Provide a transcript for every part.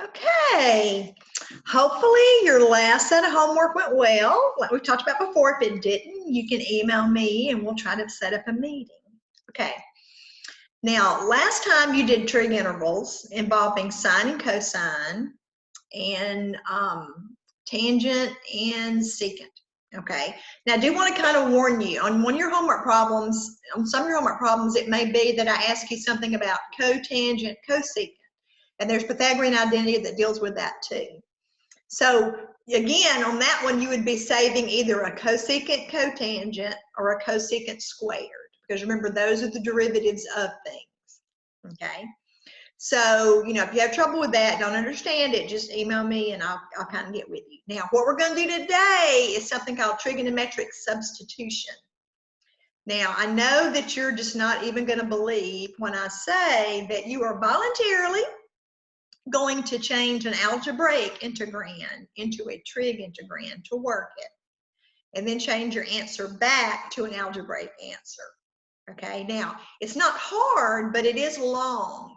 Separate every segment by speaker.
Speaker 1: Okay, hopefully your last set of homework went well. Like we talked about before, if it didn't, you can email me and we'll try to set up a meeting. Okay, now last time you did trig intervals involving sine and cosine and tangent and secant. Okay, now I do want to kind of warn you on one of your homework problems, on some of your homework problems, it may be that I ask you something about cotangent, cosecant. And there's Pythagorean identity that deals with that too. So again, on that one, you would be saving either a cosecant cotangent or a cosecant squared, because remember, those are the derivatives of things, okay? So, you know, if you have trouble with that, don't understand it, just email me and I'll kind of get with you. Now, what we're going to do today is something called trigonometric substitution. Now, I know that you're just not even going to believe when I say that you are voluntarily going to change an algebraic integrand into a trig integrand to work it, and then change your answer back to an algebraic answer. Okay, now it's not hard, but it is long.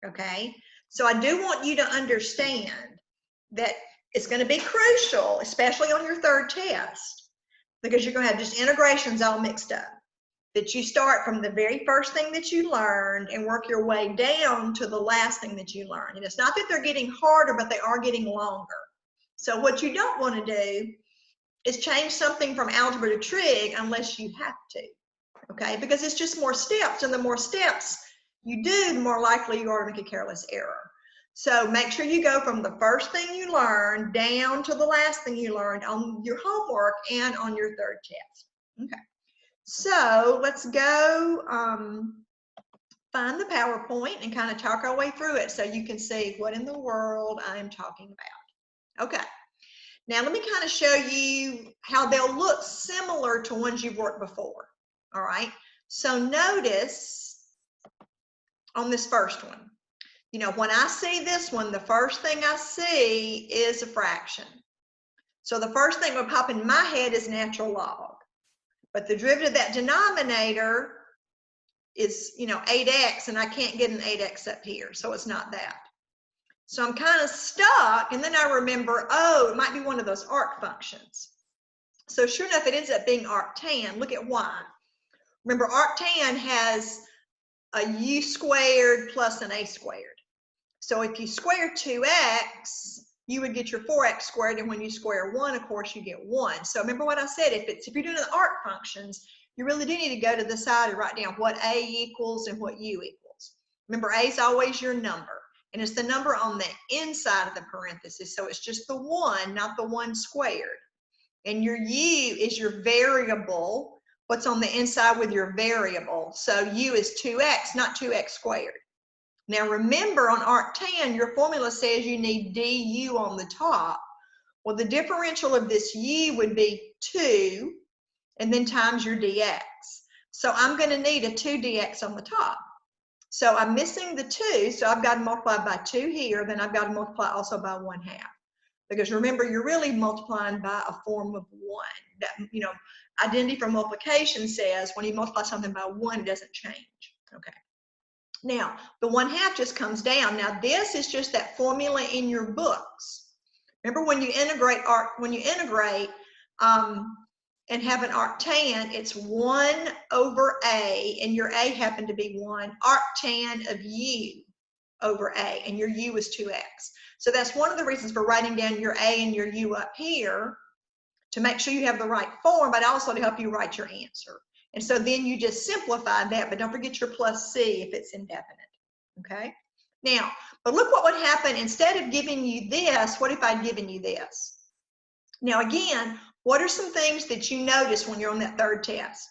Speaker 1: Okay, so I do want you to understand that it's going to be crucial, especially on your third test, because you're going to have just integrations all mixed up. That you start from the very first thing that you learned and work your way down to the last thing that you learned. And it's not that they're getting harder, but they are getting longer. So what you don't want to do is change something from algebra to trig unless you have to, okay? Because it's just more steps, and the more steps you do, the more likely you are to make a careless error. So make sure you go from the first thing you learned down to the last thing you learned on your homework and on your third test, okay? So let's go find the PowerPoint and kind of talk our way through it so you can see what in the world I'm talking about. Okay, now let me kind of show you how they'll look similar to ones you've worked before. All right, so notice on this first one, you know, when I see this one, the first thing I see is a fraction. So the first thing that would pop in my head is natural log. But the derivative of that denominator is, you know, 8x, and I can't get an 8x up here, so it's not that. So I'm kind of stuck, and then I remember, oh, it might be one of those arc functions. So sure enough, it ends up being arctan. Look at y. Remember, arctan has a u squared plus an a squared. So if you square 2x, you would get your 4x squared, and when you square 1, of course, you get 1. So remember what I said, if you're doing the arc functions, you really do need to go to the side and write down what a equals and what u equals. Remember, a is always your number, and it's the number on the inside of the parenthesis, so it's just the 1, not the 1 squared. And your u is your variable, what's on the inside with your variable. So u is 2x, not 2x squared. Now remember, on arctan, your formula says you need du on the top. Well, the differential of this u would be 2, and then times your dx. So I'm going to need a 2 dx on the top. So I'm missing the 2, so I've got to multiply by 2 here, then I've got to multiply also by 1/2. Because remember, you're really multiplying by a form of 1. That, you know, identity for multiplication says when you multiply something by 1, it doesn't change. Okay. Now, the 1/2 just comes down. Now, this is just that formula in your books. Remember, when you integrate and have an arctan, it's 1 over a, and your a happened to be 1, arctan of u over a, and your u is 2x. So that's one of the reasons for writing down your a and your u up here, to make sure you have the right form, but also to help you write your answer. And so then you just simplify that, but don't forget your plus c if it's indefinite, okay? Now, but look what would happen. Instead of giving you this, what if I'd given you this? Now again, what are some things that you notice when you're on that third test?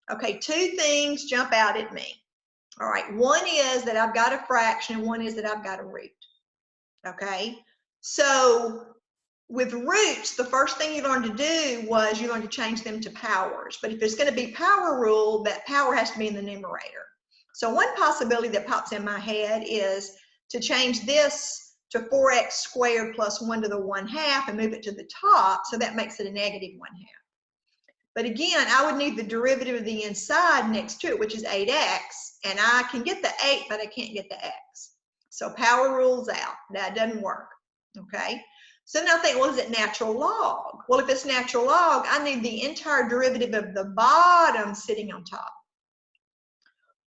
Speaker 1: Okay, 2 things jump out at me. All right, one is that I've got a fraction, and one is that I've got a root, okay? So with roots, the first thing you learned to do was you learned to change them to powers. But if there's going to be power rule, that power has to be in the numerator. So one possibility that pops in my head is to change this to 4x squared plus 1 to the 1/2 and move it to the top, so that makes it a negative 1/2. But again, I would need the derivative of the inside next to it, which is 8x, and I can get the 8, but I can't get the x. So power rules out. That doesn't work. Okay. So now think, well, is it natural log? Well, if it's natural log, I need the entire derivative of the bottom sitting on top.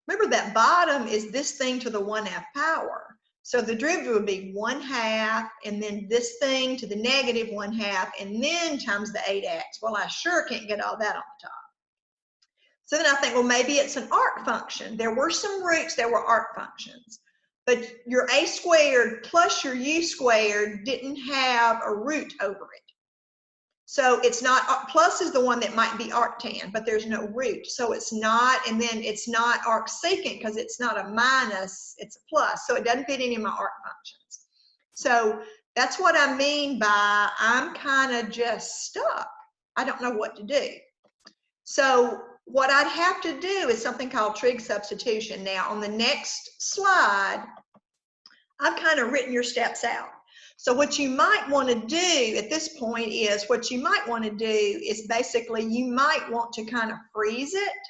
Speaker 1: Remember that bottom is this thing to the 1/2 power. So the derivative would be 1/2, and then this thing to the negative 1/2, and then times the 8x. Well, I sure can't get all that on the top. So then I think, well, maybe it's an arc function. There were some roots that were arc functions, but your a squared plus your u squared didn't have a root over it. So it's not, plus is the one that might be arctan, but there's no root. So it's not, and then it's not arcsecant because it's not a minus, it's a plus. So it doesn't fit any of my arc functions. So that's what I mean by I'm kind of just stuck. I don't know what to do. So what I'd have to do is something called trig substitution. Now on the next slide, I've kind of written your steps out. So what you might want to do at this point is, what you might want to do is basically you might want to kind of freeze it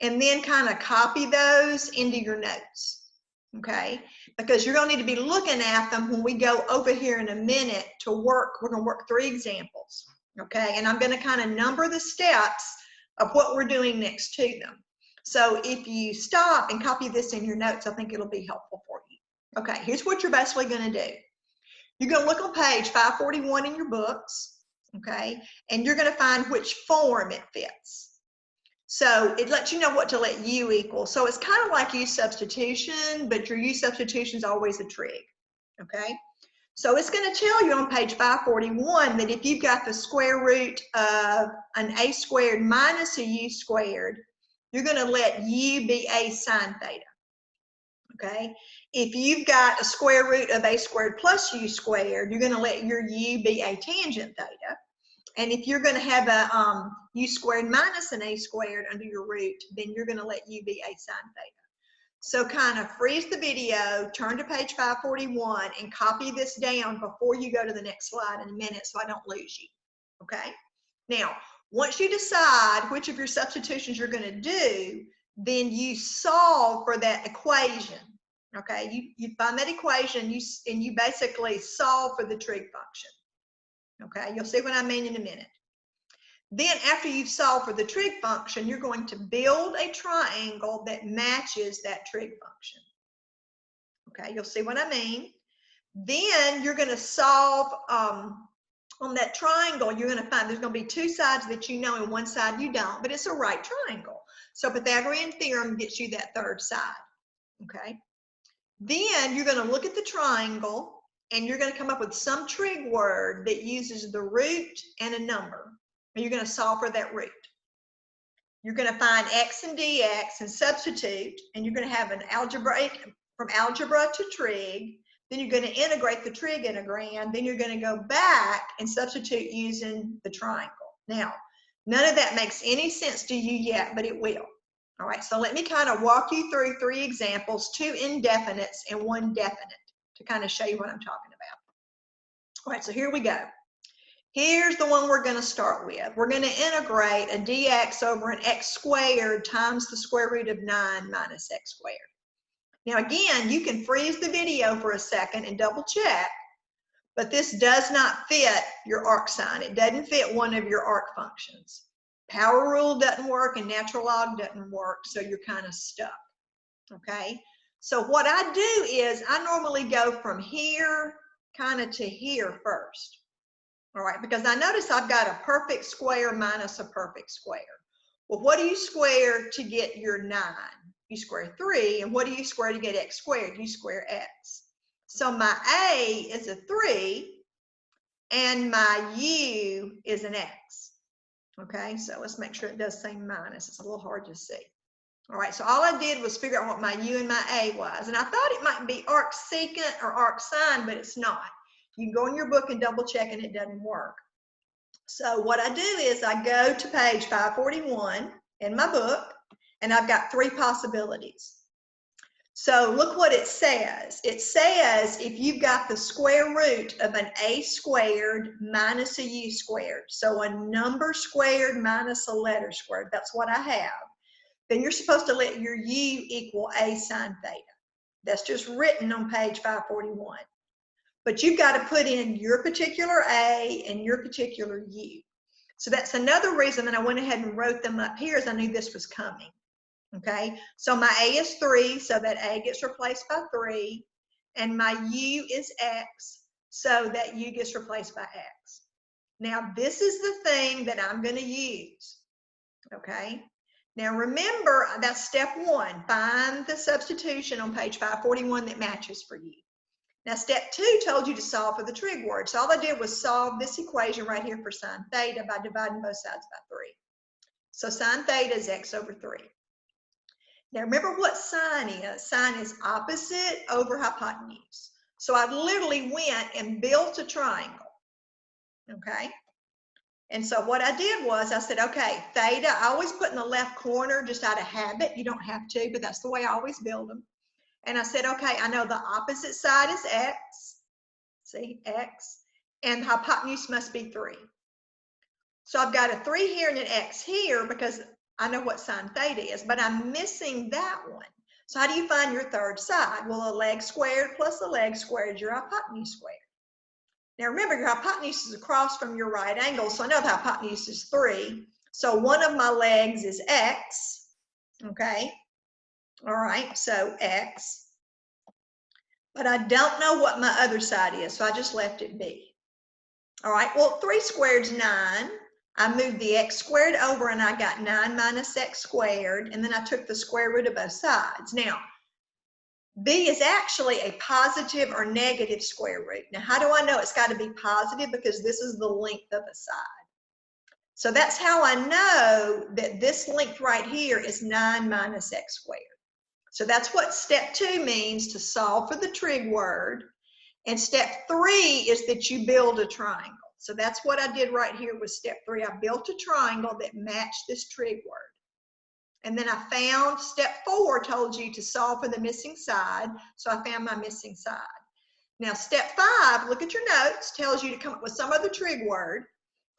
Speaker 1: and then kind of copy those into your notes, okay? Because you're going to need to be looking at them when we go over here in a minute to work. We're going to work 3 examples, okay? And I'm going to kind of number the steps of what we're doing next to them. So if you stop and copy this in your notes, I think it'll be helpful for you. Okay, here's what you're basically going to do. You're going to look on page 541 in your books, okay, and you're going to find which form it fits. So it lets you know what to let u equal. So it's kind of like u substitution, but your u substitution is always a trig, okay? So it's going to tell you on page 541 that if you've got the square root of an a squared minus a u squared, you're going to let u be a sine theta. Okay, if you've got a square root of a squared plus u squared, you're going to let your u be a tangent theta. And if you're going to have a u squared minus an a squared under your root, then you're going to let u be a sine theta. So kind of freeze the video, turn to page 541, and copy this down before you go to the next slide in a minute so I don't lose you. Okay, now once you decide which of your substitutions you're going to do, then you solve for that equation. Okay, you find that equation and you basically solve for the trig function. Okay, you'll see what I mean in a minute. Then after you've solved for the trig function, you're going to build a triangle that matches that trig function. Okay, you'll see what I mean. Then you're going to solve on that triangle. You're going to find there's going to be 2 sides that you know and 1 side you don't, but it's a right triangle. So Pythagorean theorem gets you that 3rd side. Okay. Then you're going to look at the triangle and you're going to come up with some trig word that uses the root and a number. And you're going to solve for that root. You're going to find x and dx and substitute, and you're going to have an algebraic, from algebra to trig. Then you're going to integrate the trig integrand. Then you're going to go back and substitute using the triangle. Now, none of that makes any sense to you yet, but it will. All right, so let me kind of walk you through 3 examples, 2 indefinites and 1 definite, to kind of show you what I'm talking about. All right, so here we go. Here's the one we're going to start with. We're going to integrate a dx over an x squared times the square root of 9 minus x squared. Now again, you can freeze the video for a second and double check, but this does not fit your arc sine. It doesn't fit one of your arc functions. Power rule doesn't work and natural log doesn't work, so you're kind of stuck. Okay, so what I do is I normally go from here kind of to here first. All right, because I notice I've got a perfect square minus a perfect square. Well, what do you square to get your 9? You square 3, and what do you square to get x squared? You square x. So my a is a 3, and my u is an x. Okay, so let's make sure it does say minus. It's a little hard to see. All right, so all I did was figure out what my u and my a was, and I thought it might be arcsecant or arcsine, but it's not. You can go in your book and double check, and it doesn't work. So what I do is I go to page 541 in my book, and I've got 3 possibilities. So look what it says. It says if you've got the square root of an a squared minus a u squared, so a number squared minus a letter squared, that's what I have, then you're supposed to let your u equal a sine theta. That's just written on page 541. But you've got to put in your particular A and your particular U. So that's another reason that I went ahead and wrote them up here, is I knew this was coming. Okay, so my A is 3, so that A gets replaced by 3, and my U is X, so that U gets replaced by X. Now this is the thing that I'm going to use. Okay, now remember, that's step 1. Find the substitution on page 541 that matches for you. Now step 2 told you to solve for the trig word. So all I did was solve this equation right here for sine theta by dividing both sides by 3. So sine theta is x over 3. Now remember what sine is. Sine is opposite over hypotenuse. So I literally went and built a triangle. Okay. And so what I did was I said, okay, theta, I always put in the left corner just out of habit. You don't have to, but that's the way I always build them. And I said, okay, I know the opposite side is x. See, x. And the hypotenuse must be 3. So I've got a 3 here and an x here because I know what sine theta is, but I'm missing that one. So how do you find your third side? Well, a leg squared plus a leg squared is your hypotenuse squared. Now remember, your hypotenuse is across from your right angle, so I know the hypotenuse is 3. So one of my legs is x, okay? All right, so x. But I don't know what my other side is, so I just left it be. All right, well, 3 squared is 9. I moved the x squared over and I got 9 minus x squared, and then I took the square root of both sides. Now, b is actually a positive or negative square root. Now, how do I know it's got to be positive? Because this is the length of a side. So that's how I know that this length right here is 9 minus x squared. So that's what step 2 means, to solve for the trig word. And step 3 is that you build a triangle. So that's what I did right here with step 3. I built a triangle that matched this trig word. And then I found step 4 told you to solve for the missing side. So I found my missing side. Now step 5, look at your notes, tells you to come up with some other trig word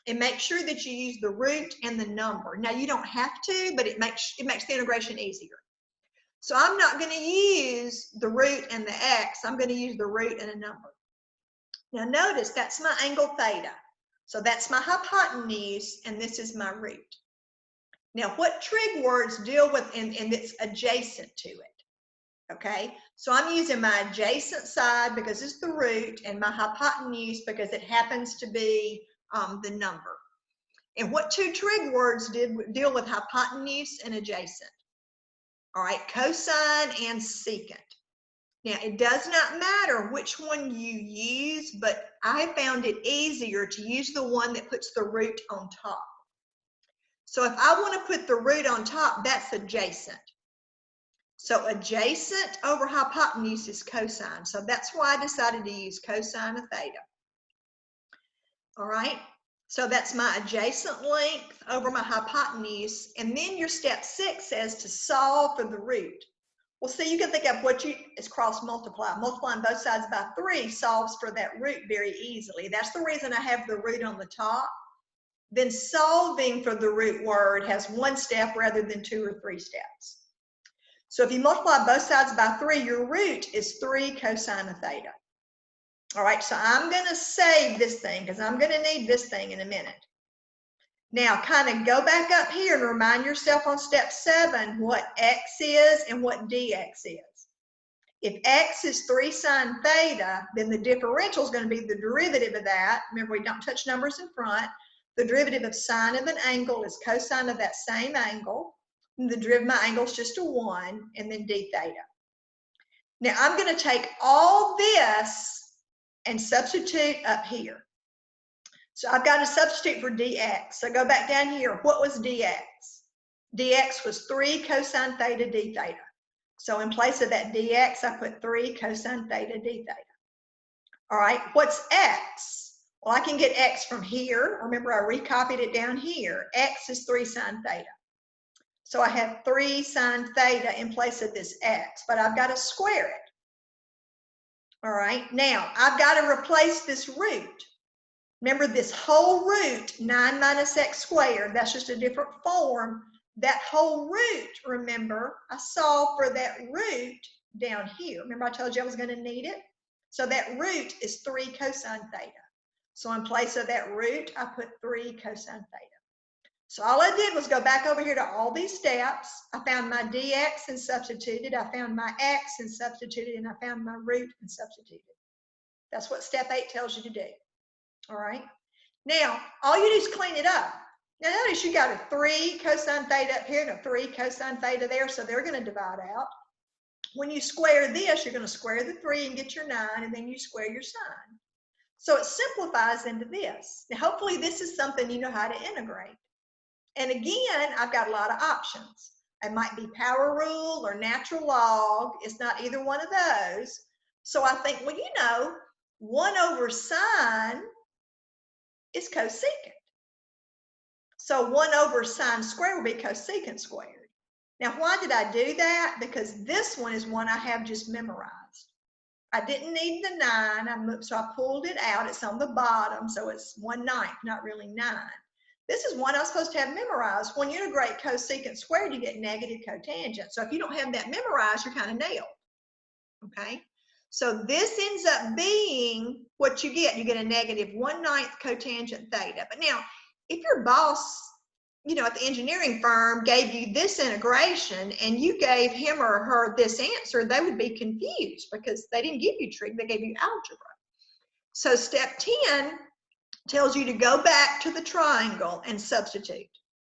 Speaker 1: and make sure that you use the root and the number. Now you don't have to, but it makes the integration easier. So I'm not going to use the root and the x. I'm going to use the root and a number. Now notice that's my angle theta. So that's my hypotenuse, and this is my root. Now what trig words deal with, and it's adjacent to it. Okay, so I'm using my adjacent side because it's the root, and my hypotenuse because it happens to be the number. And what 2 trig words deal with hypotenuse and adjacent? All right, cosine and secant. Now, it does not matter which one you use, but I found it easier to use the one that puts the root on top. So if I want to put the root on top, that's adjacent. So adjacent over hypotenuse is cosine. So that's why I decided to use cosine of theta. All right, so that's my adjacent length over my hypotenuse. And then your step 6 says to solve for the root. Well, see, you can think of what is cross multiply. Multiplying both sides by 3 solves for that root very easily. That's the reason I have the root on the top. Then solving for the root word has 1 step rather than 2 or 3 steps. So if you multiply both sides by 3, your root is 3 cosine of theta. All right, so I'm going to save this thing because I'm going to need this thing in a minute. Now, kind of go back up here and remind yourself on step 7 what x is and what dx is. If x is 3 sine theta, then the differential is going to be the derivative of that. Remember, we don't touch numbers in front. The derivative of sine of an angle is cosine of that same angle. And the derivative of my angle is just a 1, and then d theta. Now, I'm going to take all this and substitute up here. So I've got to substitute for dx. So go back down here. What was dx? Dx was 3 cosine theta d theta. So in place of that dx, I put 3 cosine theta d theta. All right, what's x? Well, I can get x from here. Remember, I recopied it down here. X is 3 sine theta. So I have 3 sine theta in place of this x, but I've got to square it. All right, now I've got to replace this root. Remember, this whole root, 9 minus x squared, that's just a different form. That whole root, remember, I solved for that root down here. Remember I told you I was going to need it? So that root is 3 cosine theta. So in place of that root, I put 3 cosine theta. So all I did was go back over here to all these steps. I found my dx and substituted. I found my x and substituted, and I found my root and substituted. That's what step 8 tells you to do. All right. Now, all you do is clean it up. Now notice you got a 3 cosine theta up here and a 3 cosine theta there, so they're going to divide out. When you square this, you're going to square the 3 and get your 9, and then you square your sign. So it simplifies into this. Now, hopefully this is something you know how to integrate. And again, I've got a lot of options. It might be power rule or natural log. It's not either one of those. So I think, well, you know, 1 over sine is cosecant. So 1 over sine squared will be cosecant squared. Now, why did I do that? Because this one is one I have just memorized. I didn't need the 9, so I pulled it out. It's on the bottom, so it's 1/9, not really 9. This is one I was supposed to have memorized. When you integrate cosecant squared, you get negative cotangent. So if you don't have that memorized, you're kind of nailed. Okay? So this ends up being what you get. You get a negative 1/9 cotangent theta. But now, if your boss, you know, at the engineering firm gave you this integration and you gave him or her this answer, they would be confused because they didn't give you trig, they gave you algebra. So step 10 tells you to go back to the triangle and substitute.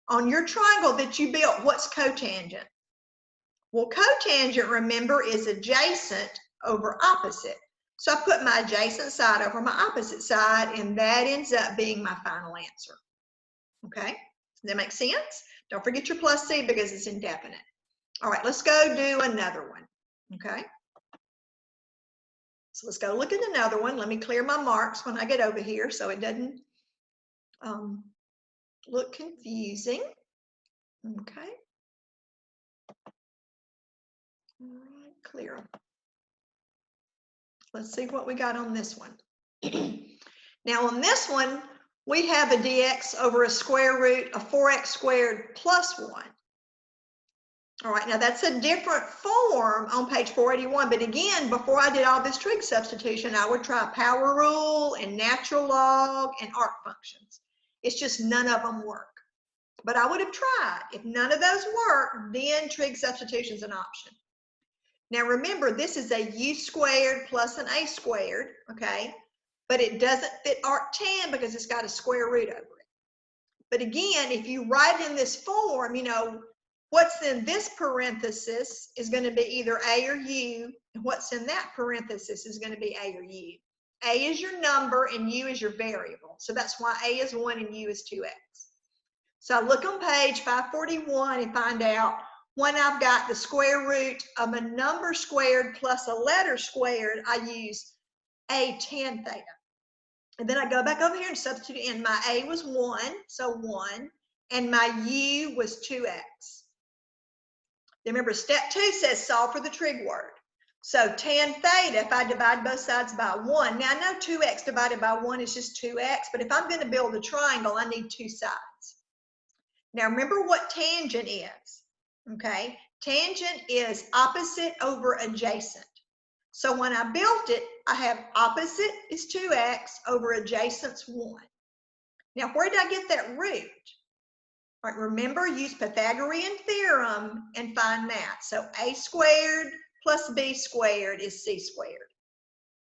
Speaker 1: On your triangle that you built, what's cotangent? Well, cotangent, remember, is adjacent over opposite. So I put my adjacent side over my opposite side, and that ends up being my final answer. Okay? Does that make sense? Don't forget your plus C because it's indefinite. All right, let's go do another one. Okay? So let's go look at another one. Let me clear my marks when I get over here so it doesn't look confusing. Okay. All right, clear. Let's see what we got on this one. Now on this one, we have a dx over a square root of 4x squared plus 1. All right, now that's a different form on page 481, but again, before I did all this trig substitution, I would try power rule and natural log and arc functions. It's just none of them work. But I would have tried. If none of those work, then trig substitution is an option. Now remember, this is a u squared plus an a squared, okay? But it doesn't fit arctan because it's got a square root over it. But again, if you write in this form, you know, what's in this parenthesis is going to be either a or u, and what's in that parenthesis is going to be a or u. A is your number and u is your variable. So that's why a is 1 and u is 2x. So I look on page 541 and find out when I've got the square root of a number squared plus a letter squared, I use a tan theta. And then I go back over here and substitute in. My a was 1, so 1, and my u was 2x. Remember, step 2 says solve for the trig word. So tan theta, if I divide both sides by 1, now I know 2x divided by 1 is just 2x, but if I'm going to build a triangle, I need 2 sides. Now remember what tangent is, okay? Tangent is opposite over adjacent. So when I built it, I have opposite is 2x over adjacent's 1. Now where did I get that root? All right, remember, use Pythagorean theorem and find that. So a squared plus b squared is c squared,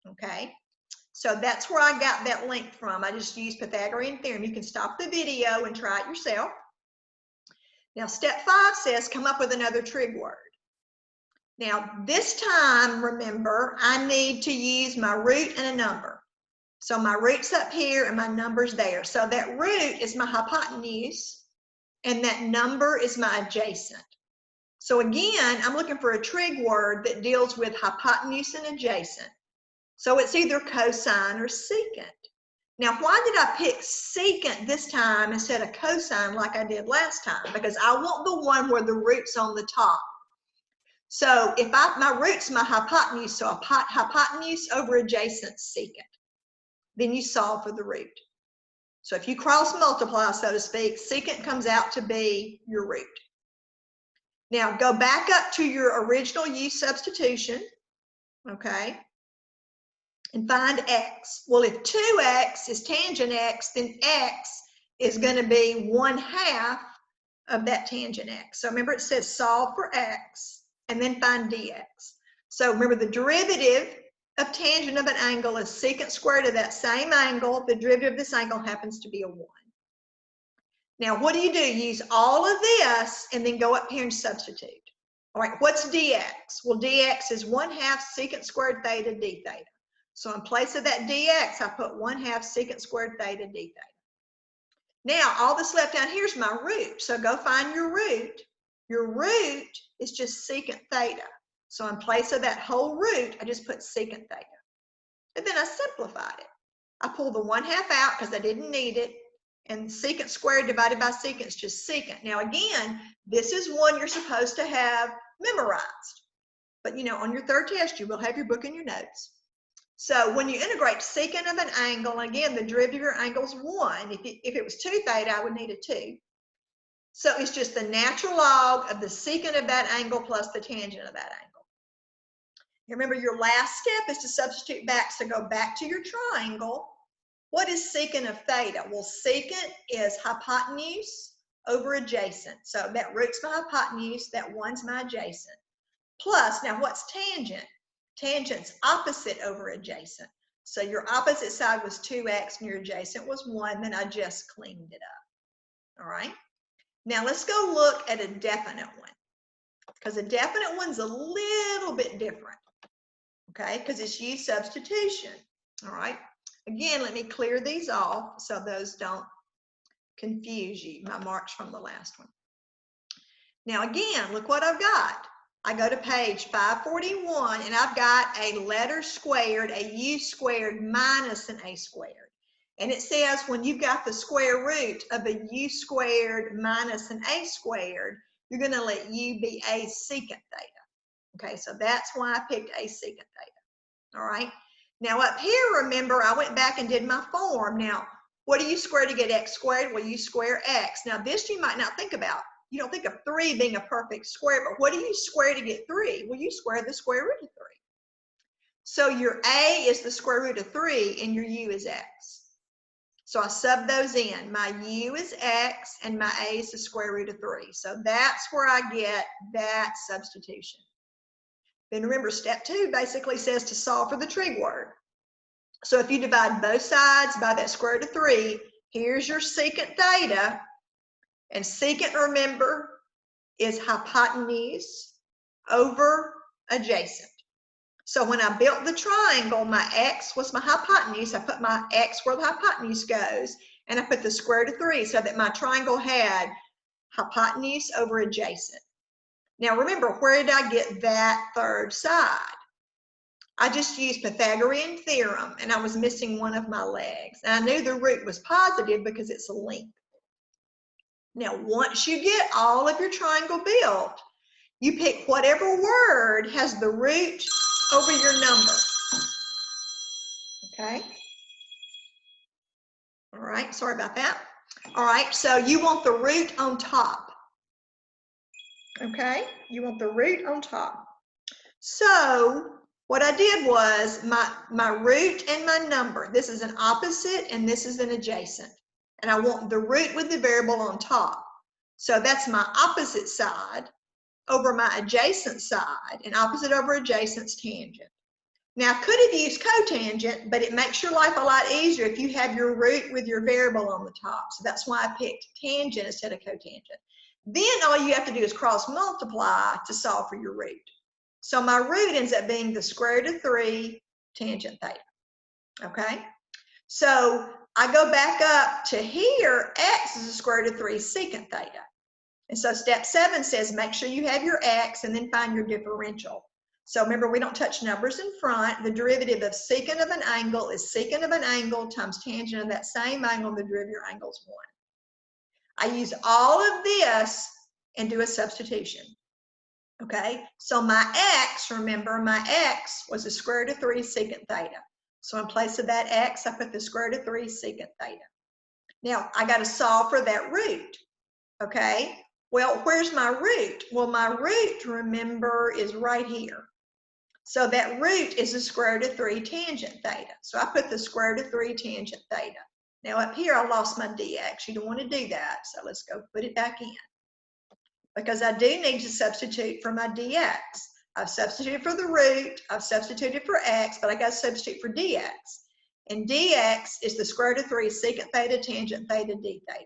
Speaker 1: okay? So that's where I got that link from. I just used Pythagorean theorem. You can stop the video and try it yourself. Now, step 5 says come up with another trig word. Now, this time, remember, I need to use my root and a number. So my root's up here and my number's there. So that root is my hypotenuse and that number is my adjacent. So again, I'm looking for a trig word that deals with hypotenuse and adjacent. So it's either cosine or secant. Now, why did I pick secant this time instead of cosine like I did last time? Because I want the one where the root's on the top. So if my root's my hypotenuse, so hypotenuse over adjacent secant, then you solve for the root. So if you cross multiply, so to speak, secant comes out to be your root. Now go back up to your original u substitution, okay, and find x. Well, if 2x is tangent x, then x is going to be 1/2 of that tangent x. So remember, it says solve for x and then find dx. So remember, the derivative of tangent of an angle is secant squared of that same angle. The derivative of this angle happens to be a 1. Now, what do? Use all of this and then go up here and substitute. All right, what's dx? Well, dx is 1/2 secant squared theta d theta. So in place of that dx, I put 1/2 secant squared theta d theta. Now, all that's left down here is my root. So go find your root. Your root is just secant theta. So in place of that whole root, I just put secant theta. And then I simplified it. I pulled the 1/2 out because I didn't need it. And secant squared divided by secant is just secant. Now again, this is one you're supposed to have memorized. But you know, on your third test, you will have your book and your notes. So when you integrate secant of an angle, again, the derivative of your angle is 1. If it was 2 theta, I would need a 2. So it's just the natural log of the secant of that angle plus the tangent of that angle. Remember, your last step is to substitute back. So go back to your triangle. What is secant of theta? Well, secant is hypotenuse over adjacent. So that root's my hypotenuse, that 1's my adjacent. Plus, now what's tangent? Tangent's opposite over adjacent. So your opposite side was 2x and your adjacent was 1, then I just cleaned it up. All right? Now let's go look at a definite one, because a definite one's a little bit different, okay? Because it's u substitution. All right? Again, let me clear these off so those don't confuse you, my marks from the last one. Now again, look what I've got. I go to page 541 and I've got a letter squared, a u squared minus an a squared. And it says when you've got the square root of a u squared minus an a squared, you're going to let u be a secant theta. Okay, so that's why I picked a secant theta. All right. Now up here, remember, I went back and did my form. Now, what do you square to get x squared? Well, you square x. Now this you might not think about. You don't think of 3 being a perfect square, but what do you square to get 3? Well, you square the square root of 3. So your a is the square root of 3 and your u is x. So I sub those in. My u is x and my a is the square root of 3. So that's where I get that substitution. Then remember, step 2 basically says to solve for the trig word. So if you divide both sides by that square root of 3, here's your secant theta. And secant, remember, is hypotenuse over adjacent. So when I built the triangle, my x was my hypotenuse. I put my x where the hypotenuse goes, and I put the square root of 3 so that my triangle had hypotenuse over adjacent. Now remember, where did I get that third side? I just used Pythagorean theorem, and I was missing one of my legs. And I knew the root was positive because it's a length. Now, once you get all of your triangle built, you pick whatever word has the root over your number. Okay? All right, sorry about that. All right, so you want the root on top. Okay, you want the root on top. So what I did was my root and my number. This is an opposite and this is an adjacent. And I want the root with the variable on top. So that's my opposite side over my adjacent side, and opposite over adjacent's tangent. Now I could have used cotangent, but it makes your life a lot easier if you have your root with your variable on the top. So that's why I picked tangent instead of cotangent. Then all you have to do is cross multiply to solve for your root. So my root ends up being the square root of 3 tangent theta. Okay? So I go back up to here, x is the square root of 3 secant theta. And so step 7 says make sure you have your x and then find your differential. So remember, we don't touch numbers in front. The derivative of secant of an angle is secant of an angle times tangent of that same angle. The derivative of your angle is 1. I use all of this and do a substitution. Okay, so my x, remember, my x was the square root of 3 secant theta. So in place of that x, I put the square root of 3 secant theta. Now, I got to solve for that root. Okay, Well, where's my root? Well, my root, remember, is right here. So that root is the square root of 3 tangent theta. So I put the square root of 3 tangent theta. Now up here, I lost my dx. You don't want to do that. So let's go put it back in. Because I do need to substitute for my dx. I've substituted for the root. I've substituted for x, but I got to substitute for dx. And dx is the square root of 3 secant theta tangent theta d theta.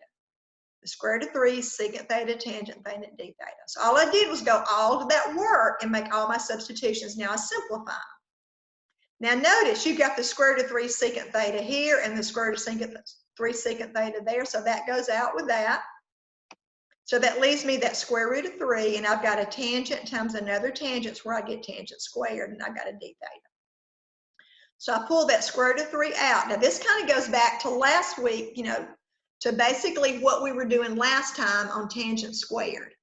Speaker 1: The square root of 3 secant theta tangent theta d theta. So all I did was go all to that work and make all my substitutions. Now I simplify. Now notice you got the square root of 3 secant theta here and the square root of 3 secant theta there. So that goes out with that. So that leaves me that square root of 3, and I've got a tangent times another tangent where I get tangent squared, and I've got a d theta. So I pull that square root of 3 out. Now this kind of goes back to last week, to basically what we were doing last time on tangent squared.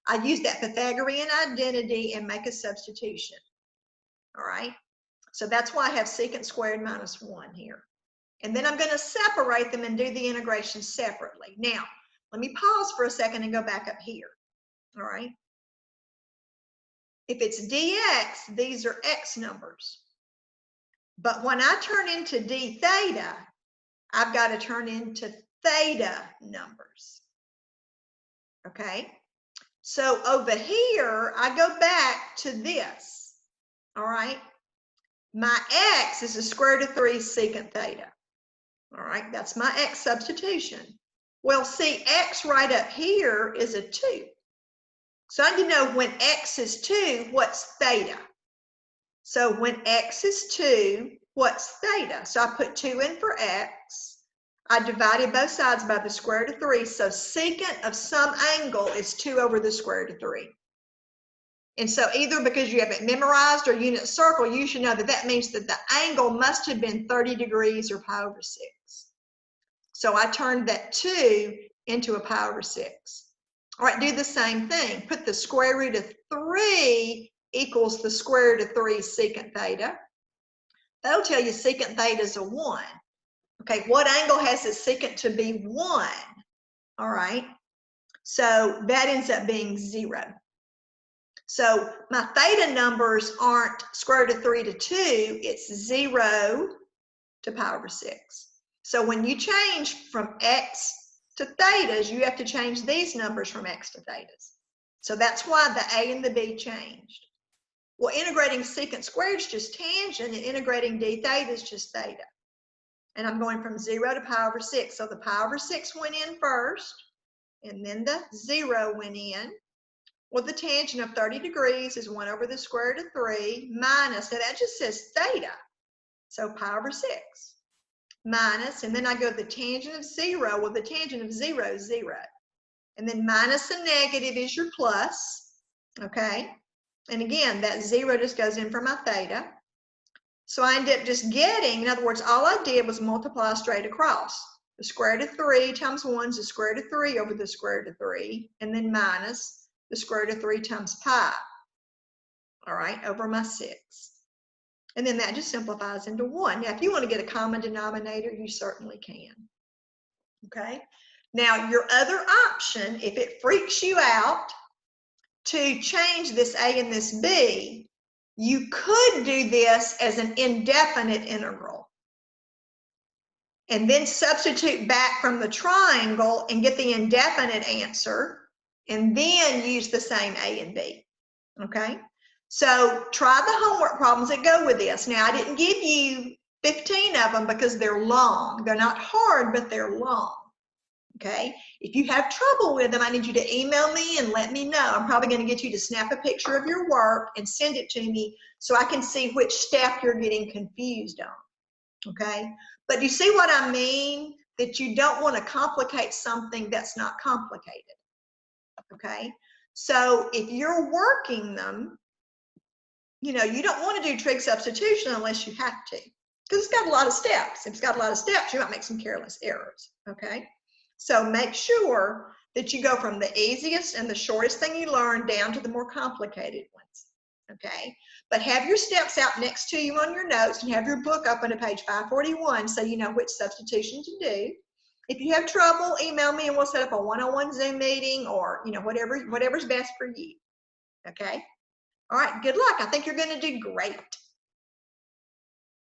Speaker 1: I use that Pythagorean identity and make a substitution. All right. So that's why I have secant squared minus 1 here. And then I'm going to separate them and do the integration separately. Now, let me pause for a second and go back up here. All right. If it's dx, these are x numbers. But when I turn into d theta, I've got to turn into theta numbers. Okay. So over here, I go back to this. All right. My x is the square root of 3 secant theta. All right. That's my x substitution. Well, see, x right up here is a 2. So I need to know when x is 2, what's theta? So when x is 2, what's theta? So I put 2 in for x. I divided both sides by the square root of 3. So secant of some angle is 2 over the square root of 3. And so either because you have it memorized or unit circle, you should know that that means that the angle must have been 30 degrees or pi over 6. So I turned that 2 into a pi over 6. All right, do the same thing. Put the square root of 3 equals the square root of 3 secant theta. That'll tell you secant theta is a 1. Okay, what angle has its secant to be 1? All right, so that ends up being 0. So my theta numbers aren't square root of 3 to 2, it's 0 to pi over 6. So when you change from x to thetas, you have to change these numbers from x to thetas. So that's why the a and the b changed. Well, integrating secant squared is just tangent, and integrating d theta is just theta. And I'm going from 0 to pi over 6. So the pi over 6 went in first, and then the 0 went in. Well, the tangent of 30 degrees is 1 over the square root of 3 minus, now that just says theta. So pi over 6 minus, and then I go to the tangent of 0. Well, the tangent of 0 is 0. And then minus a negative is your plus, okay? And again, that 0 just goes in for my theta. So I end up just getting, in other words, all I did was multiply straight across. The square root of 3 times 1 is the square root of 3 over the square root of 3, and then minus the square root of 3 times pi, all right, over my 6. And then that just simplifies into 1. Now, if you want to get a common denominator, you certainly can. Okay. Now, your other option, if it freaks you out to change this a and this b, you could do this as an indefinite integral. And then substitute back from the triangle and get the indefinite answer, and then use the same a and b. Okay. So try the homework problems that go with this. Now, I didn't give you 15 of them because they're long. They're not hard, but they're long. Okay. If you have trouble with them, I need you to email me and let me know. I'm probably going to get you to snap a picture of your work and send it to me so I can see which step you're getting confused on. Okay. But you see what I mean? That you don't want to complicate something that's not complicated. Okay. So if you're working them, you don't want to do trig substitution unless you have to, because it's got a lot of steps. If it's got a lot of steps, you might make some careless errors, okay? So make sure that you go from the easiest and the shortest thing you learn down to the more complicated ones, okay? But have your steps out next to you on your notes and have your book open to page 541 so you know which substitution to do. If you have trouble, email me and we'll set up a one-on-one Zoom meeting, or whatever's best for you. Okay. All right. Good luck. I think you're going to do great.